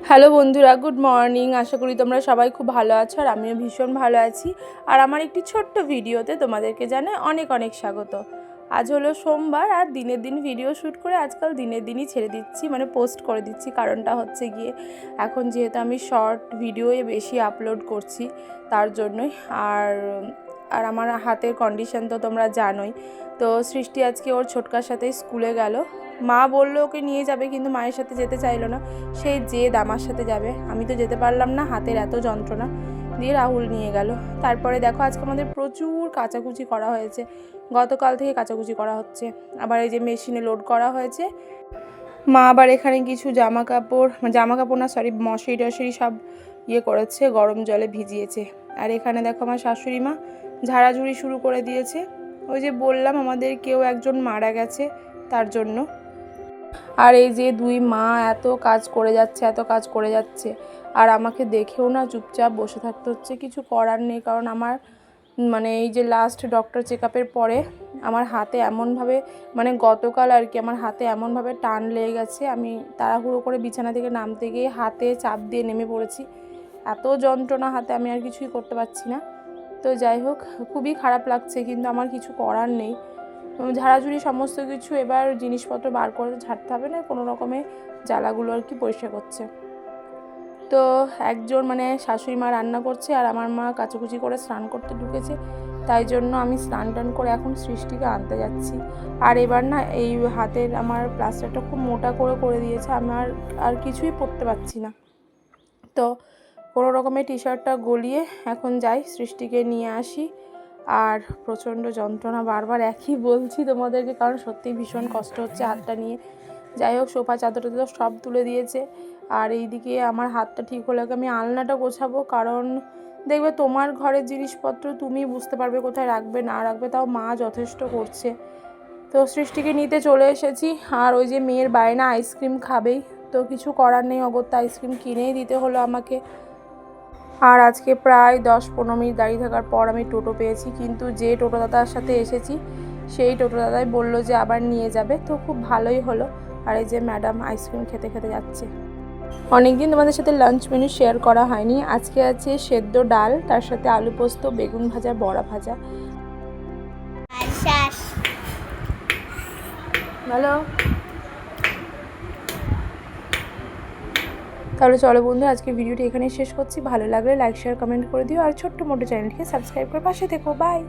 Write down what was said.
Hello বন্ধুরা, good morning. আশা করি তোমরা সবাই খুব ভালো আছো আর আমিও ভীষণ ভালো আছি। আর আমার একটি ছোট্ট ভিডিওতে তোমাদেরকে জানাই অনেক অনেক স্বাগত। আজ হলো সোমবার আর দিনের দিন ভিডিও শ্যুট করে আজকাল দিনের দিনই ছেড়ে দিচ্ছি, মানে পোস্ট করে দিচ্ছি। কারণটা হচ্ছে গিয়ে এখন যেহেতু আমি শর্ট ভিডিওয়ে বেশি আপলোড করছি তার জন্যই। আর আর আমার হাতের কন্ডিশন তো তোমরা জানোই। তো সৃষ্টি আজকে ওর ছোটকার সাথে স্কুলে গেল। মা বললো ওকে নিয়ে যাবে, কিন্তু মায়ের সাথে যেতে চাইলো না। সেই জেদ আমার সাথে যাবে, আমি তো যেতে পারলাম না, হাতের এত যন্ত্রণা। দিয়ে রাহুল নিয়ে গেল। তারপরে দেখো আজকে আমাদের প্রচুর কাচাকুচি করা হয়েছে, গতকাল থেকে কাচাকুচি করা হচ্ছে। আবার এই যে মেশিনে লোড করা হয়েছে। মা আবার এখানে কিছু জামা কাপড় না সরি, মশারি টশারি সব করেছে, গরম জলে ভিজিয়েছে। আর এখানে দেখো আমার শাশুড়ি মা ঝাড়াঝুড়ি শুরু করে দিয়েছে। ওই যে বললাম আমাদের কেউ একজন মারা গেছে তার জন্য। আর এই যে দুই মা এত কাজ করে যাচ্ছে আর আমাকে দেখেও না চুপচাপ বসে থাকতে হচ্ছে, কিছু করার নেই। কারণ আমার মানে এই যে লাস্ট ডক্টর চেকআপের পরে আমার হাতে এমনভাবে, মানে গতকাল আর কি, আমার হাতে এমনভাবে টান লেগে গেছে, আমি তাড়াহুড়ো করে বিছানা থেকে নামতে গিয়ে হাতে চাপ দিয়ে নেমে পড়েছি। এত যন্ত্রণা হাতে, আমি আর কিছুই করতে পারছি না। তো যাই হোক, খুবই খারাপ লাগছে, কিন্তু আমার কিছু করার নেই। ঝাড়াঝুড়ি সমস্ত কিছু এবার জিনিসপত্র বার করে ঝাড়তে হবে না, কোনো রকমে জ্বালাগুলো আর কি পরিষ্কার করছে। তো একজন মানে শাশুড়ি মা রান্না করছে আর আমার মা কাচাকুচি করে স্নান করতে ঢুকেছে। তাই জন্য আমি স্নান টান করে এখন সৃষ্টিকে আনতে যাচ্ছি। আর এবার না এই হাতের আমার প্লাস্টারটা খুব মোটা করে দিয়েছে, আমি আর কিছুই পরতে পারছি না। তো কোনো রকমের টি শার্টটা গলিয়ে এখন যাই, সৃষ্টিকে নিয়ে আসি। আর প্রচণ্ড যন্ত্রণা, বারবার একই বলছি তোমাদেরকে, কারণ সত্যিই ভীষণ কষ্ট হচ্ছে হাতটা নিয়ে। যাই হোক, সোফা চাদর টাদর সব তুলে দিয়েছে। আর এইদিকে আমার হাতটা ঠিক হলে আমি আলনাটা গোছাবো, কারণ দেখবে তোমার ঘরের জিনিসপত্র তুমি বুঝতে পারবে কোথায় রাখবে না রাখবে, তাও মা যথেষ্ট করছে। তো সৃষ্টিকে নিতে চলে এসেছি। আর ওই যে মেয়ের বায়না আইসক্রিম খাবেই, তো কিছু করার নেই, অগত্যা আইসক্রিম কিনেই দিতে হলো আমাকে। আর আজকে প্রায় 10-15 মিনিট দাঁড়িয়ে থাকার পর আমি টোটো পেয়েছি, কিন্তু যে টোটো দাদার সাথে এসেছি সেই টোটো দাদাই বললো যে আবার নিয়ে যাবে, তো খুব ভালোই হলো। আর এই যে ম্যাডাম আইসক্রিম খেতে খেতে যাচ্ছে। অনেকদিন তোমাদের সাথে লাঞ্চ মেনু শেয়ার করা হয়নি। আজকে আছে সেদ্ধ ডাল, তার সাথে আলু পোস্ত, বেগুন ভাজা, বড়া ভাজা। ভালো। তাহলে চলো বন্ধু, আজকে ভিডিওটি এখানেই শেষ করছি। ভালো লাগলে লাইক শেয়ার কমেন্ট করে দিও, আর ছোট্ট মোটো চ্যানেলটিকে সাবস্ক্রাইব করে পাশে থেকো। বাই।